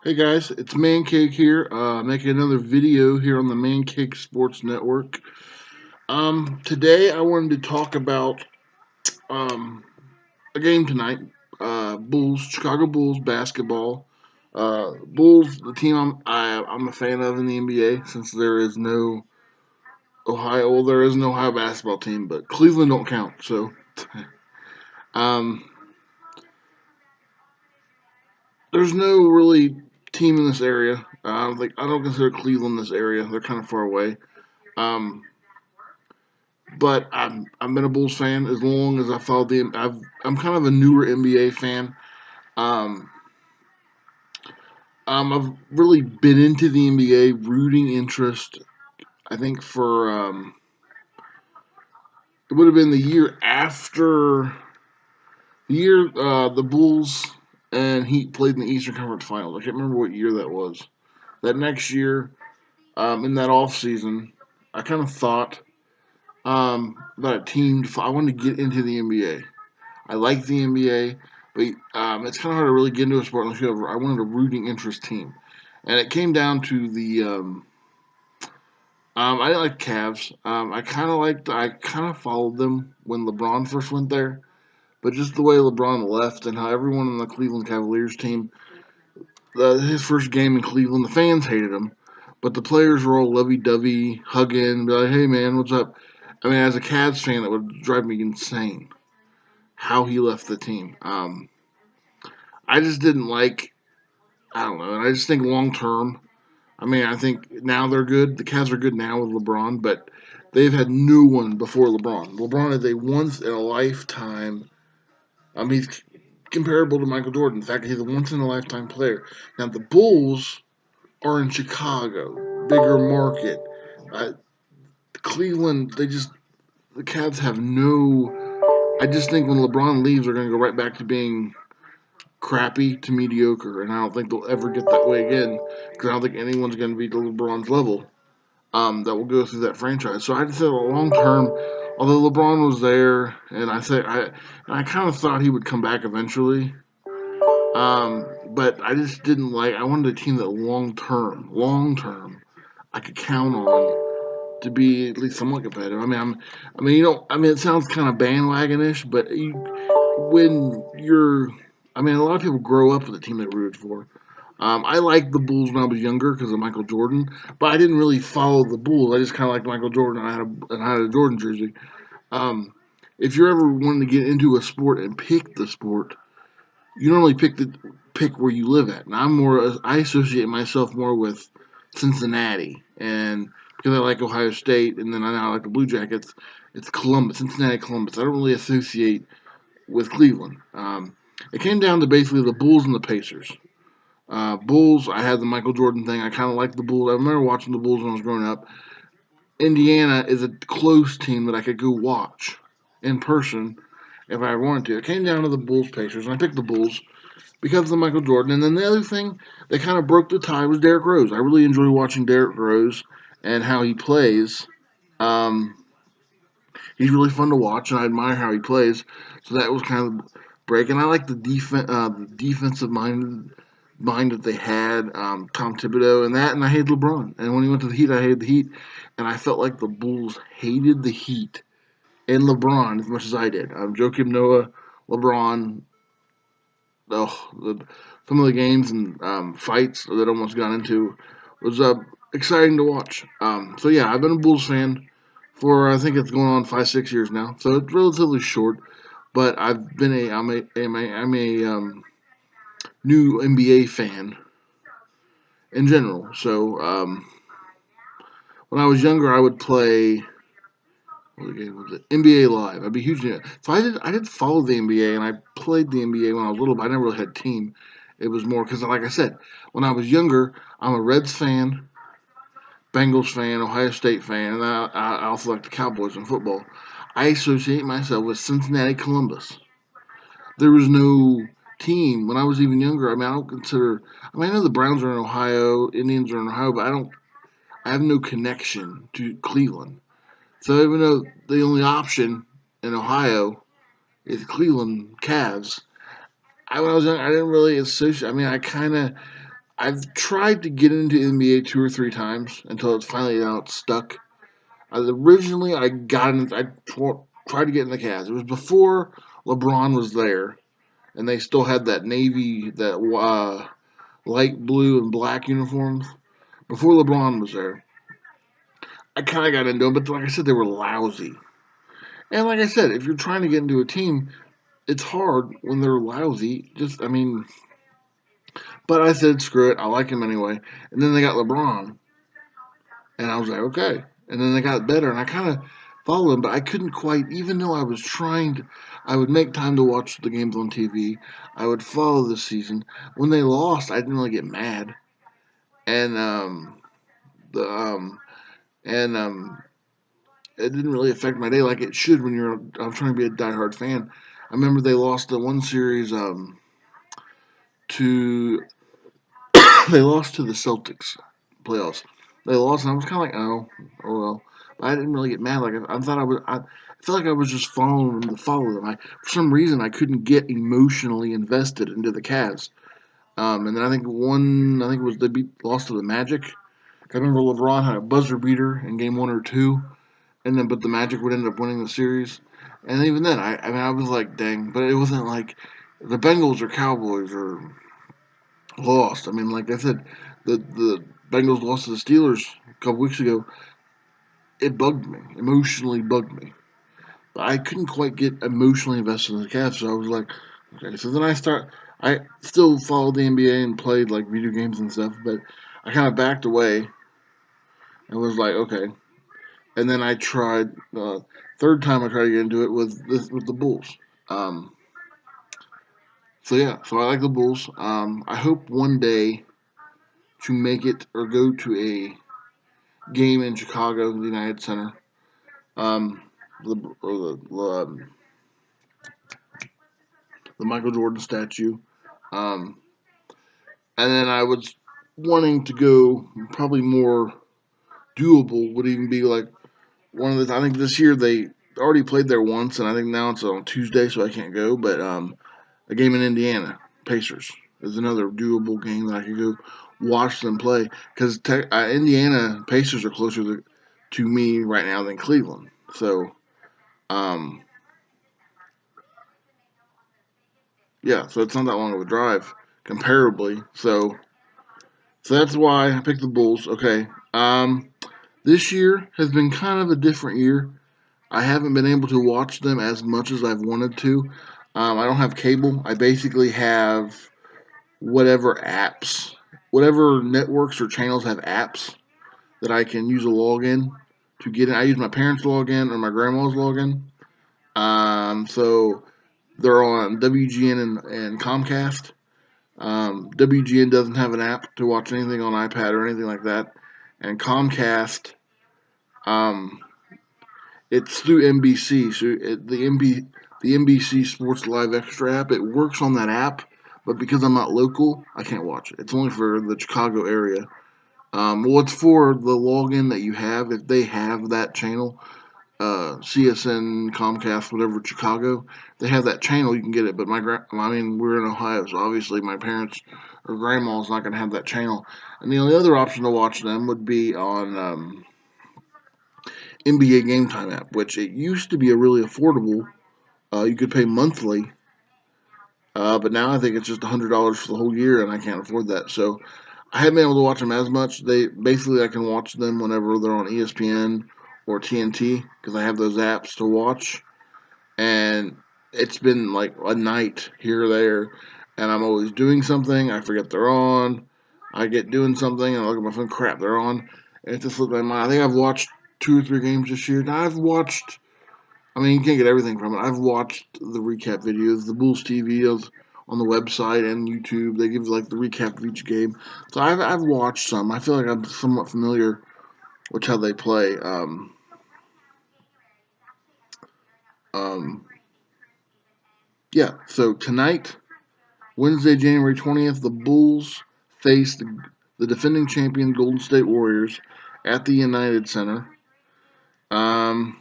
Hey guys, it's Man Cake here, making another video here on the Man Cake Sports Network. Today I wanted to talk about a game tonight. Chicago Bulls basketball. Bulls, the team I'm a fan of in the NBA, since there is no Ohio. Well, there is an Ohio basketball team, but Cleveland don't count. So, um, there's no really team in this area. I don't consider Cleveland this area. They're kind of far away. Um, but I've been a Bulls fan as long as I followed the. I'm kind of a newer NBA fan. Um, I've really been into the NBA rooting interest. I think for it would have been the year after the year the Bulls and Heat played in the Eastern Conference Finals. I can't remember what year that was. That next year, in that off season, I kind of thought about a team. I wanted to get into the NBA. I like the NBA, but it's kind of hard to really get into a sport unless you have. I wanted a rooting interest team, and it came down to the. I didn't like Cavs. I kind of followed them when LeBron first went there, but just the way LeBron left and how everyone on the Cleveland Cavaliers team, his first game in Cleveland, the fans hated him, but the players were all lovey-dovey, hugging, be like, "Hey man, what's up?" I mean, as a Cavs fan, that would drive me insane how he left the team. I just didn't like. I don't know. And I just think long term. I mean, I think now they're good. The Cavs are good now with LeBron, but they've had no one before LeBron. LeBron is a once in a lifetime. He's comparable to Michael Jordan. In fact, he's a once in a lifetime player. Now the Bulls are in Chicago, bigger market. Uh, Cleveland, the Cavs have no. I just think when LeBron leaves, they're going to go right back to being crappy to mediocre, and I don't think they'll ever get that way again because I don't think anyone's going to be to LeBron's level that will go through that franchise. So I just said long term, although LeBron was there, and I kind of thought he would come back eventually, but I just didn't like. I wanted a team that long term, I could count on to be at least somewhat competitive. It sounds kind of bandwagonish, but when you're a lot of people grow up with a team they rooted for. I liked the Bulls when I was younger because of Michael Jordan, but I didn't really follow the Bulls. I just kind of liked Michael Jordan, and I had a Jordan jersey. Um, if you're ever wanting to get into a sport and pick the sport, you normally pick where you live at. And I associate myself more with Cincinnati, and because I like Ohio State, and then I now like the Blue Jackets. It's Columbus, Cincinnati, Columbus. I don't really associate with Cleveland. It came down to basically the Bulls and the Pacers. Bulls, I had the Michael Jordan thing. I kind of liked the Bulls. I remember watching the Bulls when I was growing up. Indiana is a close team that I could go watch in person if I wanted to. It came down to the Bulls Pacers, and I picked the Bulls because of the Michael Jordan. And then the other thing that kind of broke the tie was Derrick Rose. I really enjoy watching Derrick Rose and how he plays. Um, he's really fun to watch, and I admire how he plays. So that was kind of the break. And I like the defensive mind that they had, Tom Thibodeau, and I hated LeBron. And when he went to the Heat, I hated the Heat, and I felt like the Bulls hated the Heat and LeBron as much as I did. Joakim Noah, LeBron, some of the games and fights that I almost got into was exciting to watch. So yeah, I've been a Bulls fan for I think it's going on 5 6 years now, so it's relatively short. But I'm a new NBA fan in general. So when I was younger, I would play. What game was it? NBA Live. I'd be huge into it. So I did follow the NBA and I played the NBA when I was little, but I never really had a team. It was more because, like I said, when I was younger, I'm a Reds fan, Bengals fan, Ohio State fan, and I also like the Cowboys in football. I associate myself with Cincinnati Columbus. There was no team when I was even younger. I don't consider. I know the Browns are in Ohio, Indians are in Ohio, but I have no connection to Cleveland. So even though the only option in Ohio is Cleveland Cavs, when I was young, I didn't really associate. I kind of I've tried to get into NBA 2 or 3 times until it's finally now it's stuck. Originally, I got in. Tried to get in the Cavs. It was before LeBron was there, and they still had that navy, that light blue and black uniforms. Before LeBron was there, I kind of got into them, but like I said, they were lousy. And like I said, if you're trying to get into a team, it's hard when they're lousy. I mean, but I said, screw it. I like him anyway. And then they got LeBron, and I was like, okay. And then they got better, and I kind of followed them, but I couldn't quite, even though I was trying to, I would make time to watch the games on TV. I would follow the season. When they lost, I didn't really get mad. And, the, and, it didn't really affect my day like it should when I'm trying to be a diehard fan. I remember they lost the one series, to they lost to the Celtics playoffs. They lost, and I was kind of like, oh well. But I didn't really get mad. Like I thought I would. I felt like I was just following them to follow them. For some reason, I couldn't get emotionally invested into the Cavs. And then I think it was lost to the Magic. I remember LeBron had a buzzer beater in game 1 or 2, and then but the Magic would end up winning the series. And even then, I mean, I was like, dang. But it wasn't like the Bengals or Cowboys or lost. I mean, like I said, the Bengals lost to the Steelers a couple weeks ago. It bugged me, emotionally bugged me. But I couldn't quite get emotionally invested in the Cavs, so I was like, okay. So then I still followed the NBA and played like video games and stuff, but I kind of backed away and was like, okay. And then I tried, third time I tried to get into it with the Bulls. Um, so yeah, so I like the Bulls. I hope one day to make it or go to a game in Chicago, the United Center. Um, the Michael Jordan statue. Um, and then I was wanting to go probably more doable would even be like one of the. I think this year they already played there once, and I think now it's on Tuesday, so I can't go. But a game in Indiana, Pacers is another doable game that I could go watch them play because Indiana Pacers are closer to me right now than Cleveland. So um, yeah, so it's not that long of a drive comparably. So that's why I picked the Bulls. Okay. This year has been kind of a different year. I haven't been able to watch them as much as I've wanted to. I don't have cable. I basically have whatever apps, whatever networks or channels have apps that I can use a login to get in. I use my parents' login or my grandma's login. So they're on WGN and Comcast. WGN doesn't have an app to watch anything on iPad or anything like that, and Comcast, um, it's through NBC. So the NBC Sports Live Extra app, it works on that app, but because I'm not local, I can't watch it. It's only for the Chicago area. Well, it's for the login that you have. If they have that channel, CSN, Comcast, whatever, Chicago, they have that channel. You can get it. But I mean, we're in Ohio, so obviously my parents or grandma's not going to have that channel. And the only other option to watch them would be on NBA Game Time app, which it used to be a really affordable. You could pay monthly, but now I think it's just $100 for the whole year, and I can't afford that. So I haven't been able to watch them as much. They basically I can watch them whenever they're on ESPN or TNT because I have those apps to watch. And it's been like a night here or there, and I'm always doing something. I forget they're on. I get doing something, and I look at my phone. Crap, they're on. And it just slipped my mind. I think I've watched 2 or 3 games this year. Now I've watched. I mean, you can't get everything from it. I've watched the recap videos, the Bulls TV on the website and YouTube. They give like the recap of each game. So I've watched some. I feel like I'm somewhat familiar with how they play. Um, yeah. So tonight, Wednesday, January 20th, the Bulls face the defending champion Golden State Warriors at the United Center. Um,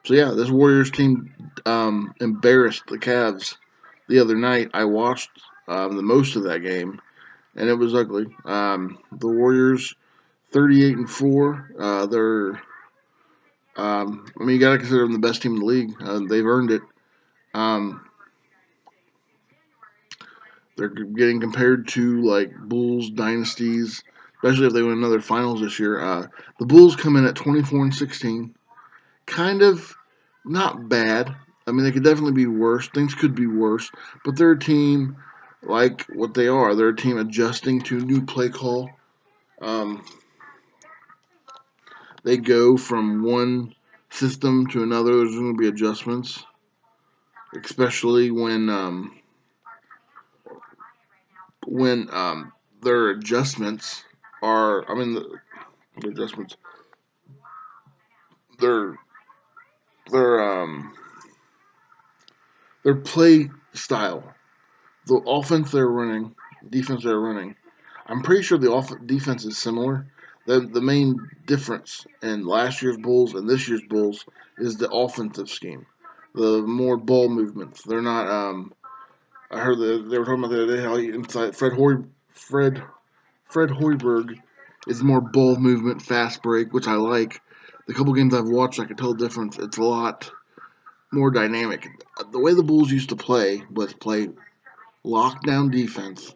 so yeah, this Warriors team embarrassed the Cavs the other night. I watched the most of that game, and it was ugly. The Warriors, 38-4. I mean, you got to consider them the best team in the league. They've earned it. Um, they're getting compared to like Bulls dynasties, especially if they win another finals this year. The Bulls come in at 24-16, kind of not bad. I mean, they could definitely be worse. Things could be worse, but they're a team like what they are. They're a team adjusting to a new play call. Um, they go from one system to another. There's going to be adjustments, especially when their adjustments are. I mean, the adjustments. Their their their play style, the offense they're running, defense they're running. I'm pretty sure the defense is similar. The main difference in last year's Bulls and this year's Bulls is the offensive scheme, the more ball movements. They're not. I heard that they were talking about the other day how inside Fred Hoiberg is more ball movement, fast break, which I like. The couple games I've watched, I can tell the difference. It's a lot more dynamic. The way the Bulls used to play was play lockdown defense,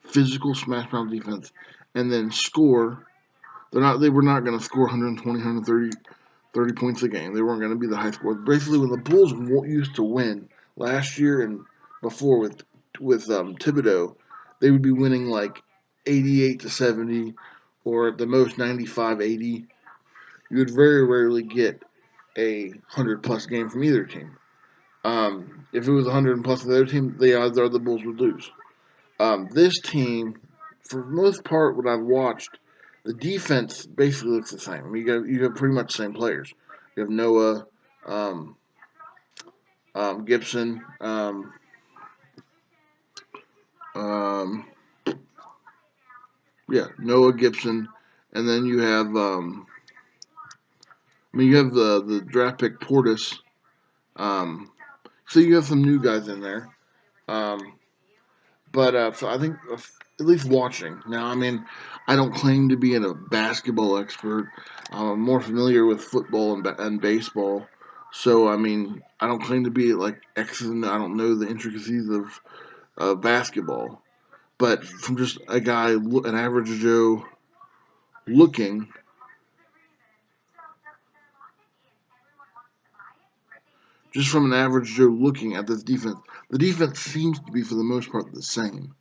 physical smash mouth defense, and then score. They were not going to score 120, 130 points a game. They weren't going to be the high score. Basically, when the Bulls used to win last year and before with Thibodeau, they would be winning like 88-70, or at the most 95-80. You would very rarely get a 100 plus game from either team. If it was 100 plus of the other team, the odds are the Bulls would lose. This team, for the most part, what I've watched, the defense basically looks the same. I mean, you have pretty much the same players. You have Noah, um, Gibson, um, yeah, Noah Gibson, and then you have, I mean, you have the draft pick Portis. So you have some new guys in there. Um, But so I think at least watching. Now, I mean, I don't claim to be a basketball expert. I'm more familiar with football and baseball. So I mean, I don't claim to be like excellent. I don't know the intricacies of basketball. But from just a guy, an average Joe, looking, just from an average Joe looking at this defense, the defense seems to be for the most part the same.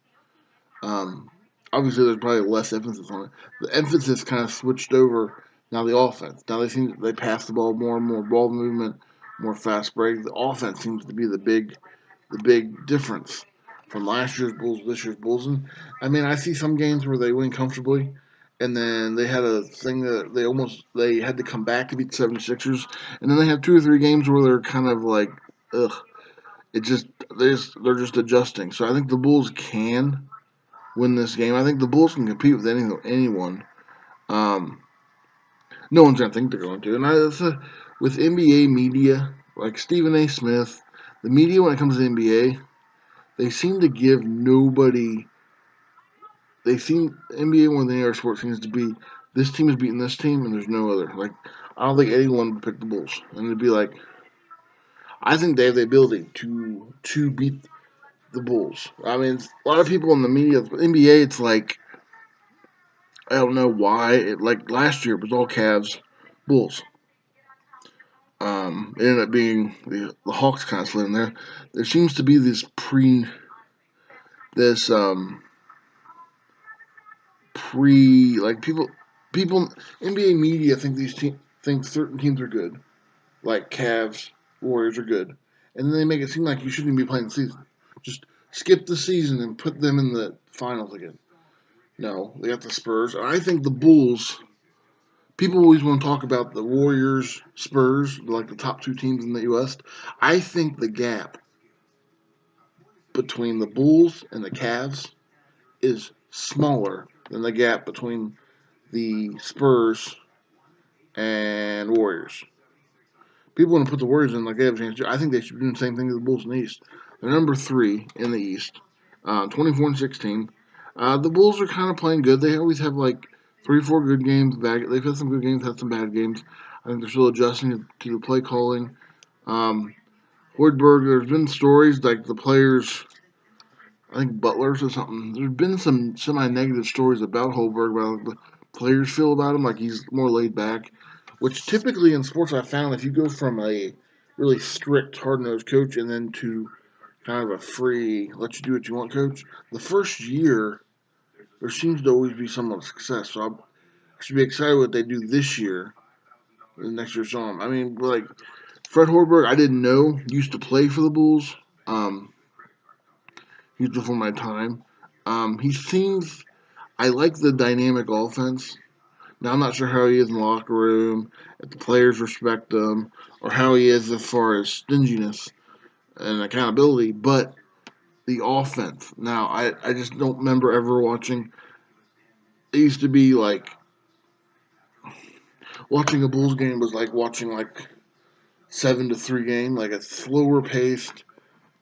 Um, Obviously, there's probably less emphasis on it. The emphasis kind of switched over now the offense. Now they pass the ball more and more ball movement, more fast break. The offense seems to be the big difference from last year's Bulls to this year's Bulls. And I mean, I see some games where they win comfortably, and then they had a thing that they had to come back to beat the 76ers, and then they have two or three games where they're kind of like, ugh. It just they're just adjusting. So I think the Bulls can win this game. I think the Bulls can compete with anyone. Um, no one's gonna think they're going to. And with NBA media, like Stephen A. Smith, the media when it comes to the NBA, they seem to give nobody. They seem NBA more than any other sport seems to be this team is beating this team and there's no other. Like I don't think anyone would pick the Bulls, and it'd be like I think they have the ability to beat the Bulls. I mean, a lot of people in the media, NBA, it's like I don't know why. Like last year, it was all Cavs, Bulls. It ended up being the Hawks kind of slid in there. There seems to be this pre like people NBA media think think certain teams are good, like Cavs, Warriors are good, and then they make it seem like you shouldn't even be playing the season. Just skip the season and put them in the finals again. No, they got the Spurs. I think the Bulls. People always want to talk about the Warriors, Spurs, like the top two teams in the U.S. I think the gap between the Bulls and the Cavs is smaller than the gap between the Spurs and Warriors. People want to put the Warriors in like they have a chance. I think they should be doing the same thing to the Bulls in the East. They're number 3 in the East. 24-16. The Bulls are kind of playing good. They always have like 3 or 4 good games. They've had some good games, had some bad games. I think they're still adjusting to the play calling. Um, Hoiberg, there's been stories like the players, I think Butler's or something. There's been some semi-negative stories about Hoiberg, about the players feel about him, like he's more laid back. Which typically in sports, I found if you go from a really strict, hard-nosed coach and then to kind of a free, let you do what you want coach, the first year there seems to always be somewhat of success. So I should be excited what they do this year, the next year's on. I mean, like Fred Hoiberg, I didn't know used to play for the Bulls. Um, He's before my time. He seems. I like the dynamic offense. Now I'm not sure how he is in the locker room, if the players respect him, or how he is as far as stinginess and accountability. But the offense. Now I just don't remember ever watching. It used to be like watching a Bulls game was like watching like 7-3 game, like a slower paced,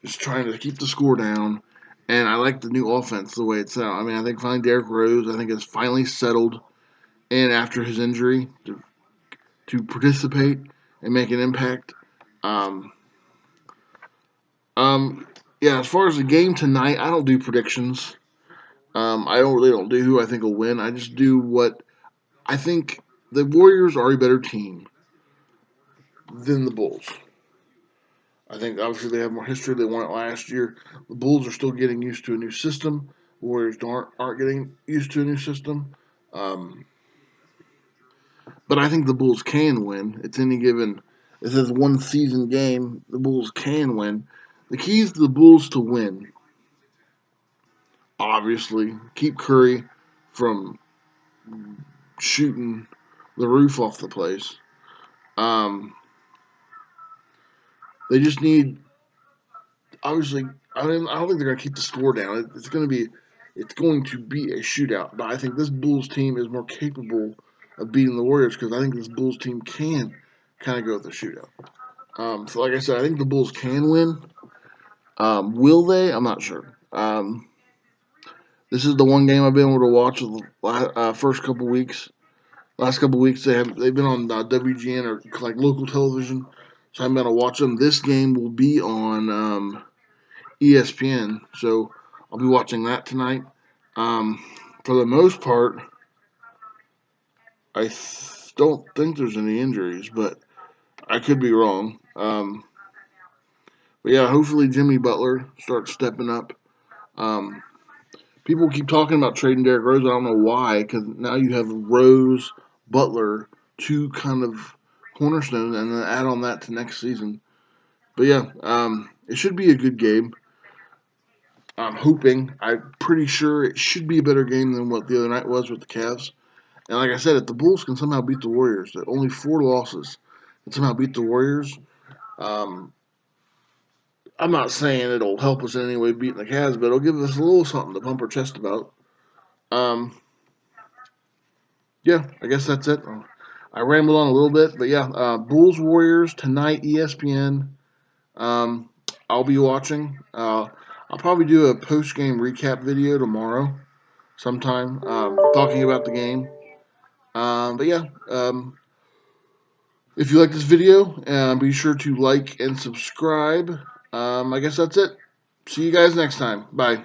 just trying to keep the score down. And I like the new offense the way it's out. I mean, I think finally Derrick Rose, I think, has finally settled in after his injury to participate and make an impact. Um, yeah. As far as the game tonight, I don't do predictions. I don't do who I think will win. I just do what I think. The Warriors are a better team than the Bulls. I think obviously they have more history. They won it last year. The Bulls are still getting used to a new system. The Warriors aren't getting used to a new system. Um, but I think the Bulls can win. It's any given. It says one season game. The Bulls can win. The key is the Bulls to win. Obviously, keep Curry from shooting the roof off the place. Um, they just need obviously, I don't think they're going to keep the score down. It's going to be a shootout. But I think this Bulls team is more capable of beating the Warriors because I think this Bulls team can kind of go with the shootout. So, like I said, I think the Bulls can win. Will they? I'm not sure. This is the one game I've been able to watch the first couple weeks. Last couple weeks they've been on WGN or like local television, so I'm going to watch them. This game will be on ESPN, so I'll be watching that tonight. Um, for the most part, don't think there's any injuries, but I could be wrong. But yeah, hopefully Jimmy Butler starts stepping up. Um, People keep talking about trading Derrick Rose. I don't know why, because now you have Rose, Butler, two kind of cornerstones, and then add on that to next season. But yeah, it should be a good game. I'm pretty sure it should be a better game than what the other night was with the Cavs. And like I said, if the Bulls can somehow beat the Warriors, that only 4 losses, can somehow beat the Warriors, um, I'm not saying it'll help us in any way beating the Cavs, but it'll give us a little something to pump our chest about. Um, yeah, I guess that's it. I rambled on a little bit, but yeah, Bulls Warriors tonight, ESPN. Um, I'll be watching. I'll probably do a post game recap video tomorrow, sometime, talking about the game. But yeah, if you like this video, be sure to like and subscribe. I guess that's it. See you guys next time. Bye.